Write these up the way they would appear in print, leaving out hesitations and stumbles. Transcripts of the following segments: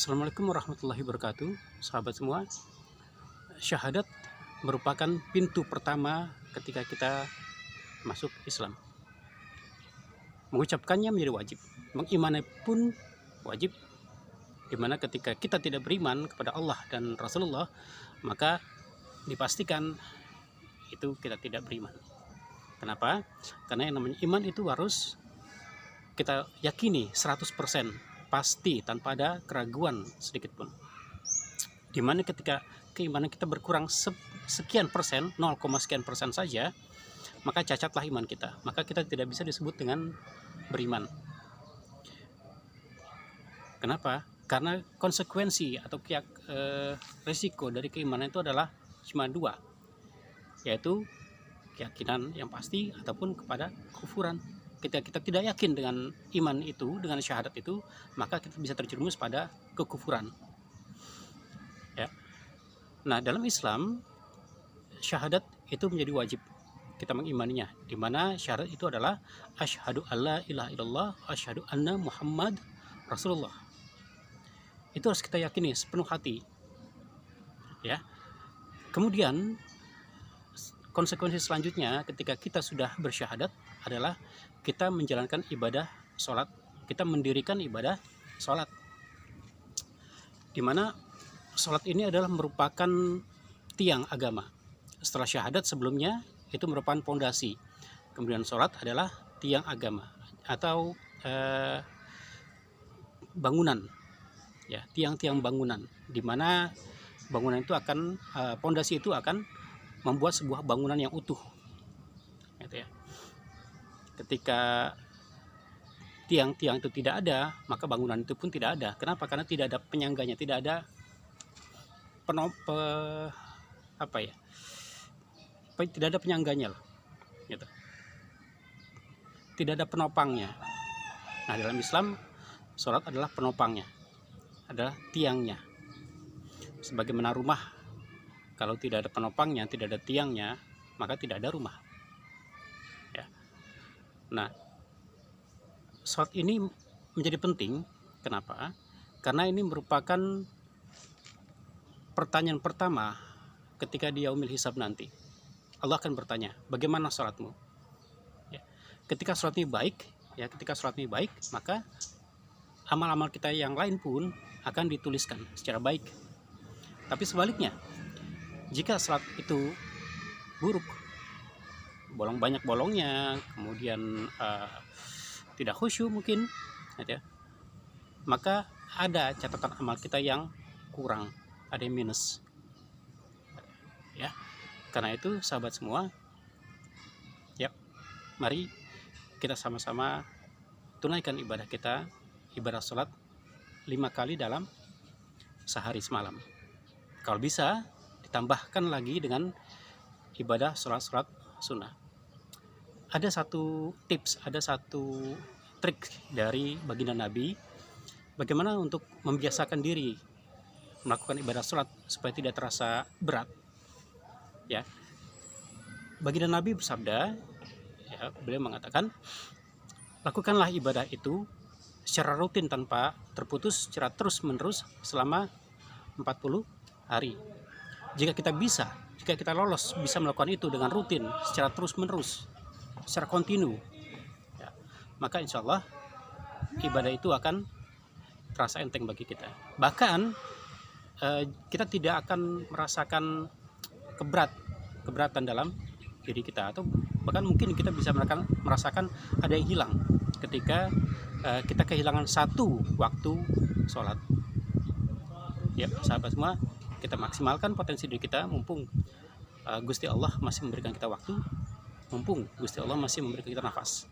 Assalamualaikum warahmatullahi wabarakatuh, sahabat semua. Syahadat merupakan pintu pertama ketika kita masuk Islam. Mengucapkannya menjadi wajib, mengimani pun wajib, dimana ketika kita tidak beriman kepada Allah dan Rasulullah, maka dipastikan itu kita tidak beriman. Kenapa? Karena yang namanya iman itu harus kita yakini 100%. Pasti tanpa ada keraguan sedikit pun. Dimana ketika keimanan kita berkurang sekian persen, 0, sekian persen saja, maka cacatlah iman kita. Maka kita tidak bisa disebut dengan beriman. Kenapa? Karena konsekuensi atau risiko dari keimanan itu adalah cuma dua, yaitu keyakinan yang pasti ataupun kepada kekufuran. Ketika kita tidak yakin dengan iman itu, dengan syahadat itu, maka kita bisa terjerumus pada kekufuran. Ya. Nah, dalam Islam, syahadat itu menjadi wajib kita mengimaninya, di mana syahadat itu adalah asyhadu alla ilaha illallah, asyhadu anna Muhammad Rasulullah. Itu harus kita yakini sepenuh hati. Ya. Kemudian konsekuensi selanjutnya ketika kita sudah bersyahadat adalah kita menjalankan ibadah sholat, kita mendirikan ibadah sholat, dimana sholat ini adalah merupakan tiang agama. Setelah syahadat sebelumnya itu merupakan pondasi, kemudian sholat adalah tiang agama atau bangunan, ya, tiang-tiang bangunan, dimana bangunan itu akan pondasi itu akan membuat sebuah bangunan yang utuh, gitu ya. Ketika tiang-tiang itu tidak ada, maka bangunan itu pun tidak ada. Kenapa? Karena tidak ada penyangganya, tidak ada tidak ada penyangganya loh, gitu. Tidak ada penopangnya. Nah, dalam Islam, sholat adalah penopangnya, adalah tiangnya. Sebagaimana rumah, kalau tidak ada penopangnya, tidak ada tiangnya, maka tidak ada rumah. Ya. Nah, sholat ini menjadi penting. Kenapa? Karena ini merupakan pertanyaan pertama ketika di yaumil hisab nanti. Allah akan bertanya, bagaimana sholatmu? Ya. Ketika sholat ini baik, maka amal-amal kita yang lain pun akan dituliskan secara baik. Tapi sebaliknya, jika sholat itu buruk, banyak bolongnya, kemudian tidak khusyuk mungkin, ya, maka ada catatan amal kita yang kurang, ada yang minus. Ya, karena itu sahabat semua, ya, mari kita sama-sama tunaikan ibadah kita, ibadah sholat 5 kali dalam sehari semalam. Kalau bisa, ditambahkan lagi dengan ibadah sholat sunnah. Ada satu tips, ada satu trik dari baginda Nabi bagaimana untuk membiasakan diri melakukan ibadah sholat supaya tidak terasa berat. Ya, baginda Nabi bersabda, ya, beliau mengatakan, lakukanlah ibadah itu secara rutin tanpa terputus, secara terus menerus selama 40 hari. Jika kita lolos bisa melakukan itu dengan rutin, secara terus menerus, secara kontinu, ya, maka insya Allah ibadah itu akan terasa enteng bagi kita. Bahkan kita tidak akan merasakan keberatan dalam diri kita, atau bahkan mungkin kita bisa merasakan ada yang hilang ketika kita kehilangan satu waktu sholat. Ya, sahabat semua, kita maksimalkan potensi diri kita, mumpung Gusti Allah masih memberikan kita waktu, mumpung Gusti Allah masih memberikan kita nafas.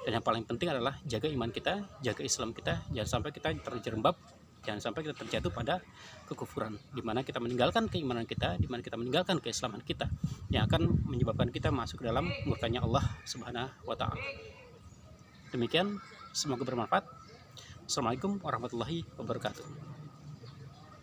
Dan yang paling penting adalah jaga iman kita, jaga Islam kita, jangan sampai kita terjerembab, jangan sampai kita terjatuh pada kekufuran, di mana kita meninggalkan keimanan kita, di mana kita meninggalkan keislaman kita, yang akan menyebabkan kita masuk ke dalam murkanya Allah Subhanahu wa Ta'ala. Demikian, semoga bermanfaat. Assalamualaikum warahmatullahi wabarakatuh.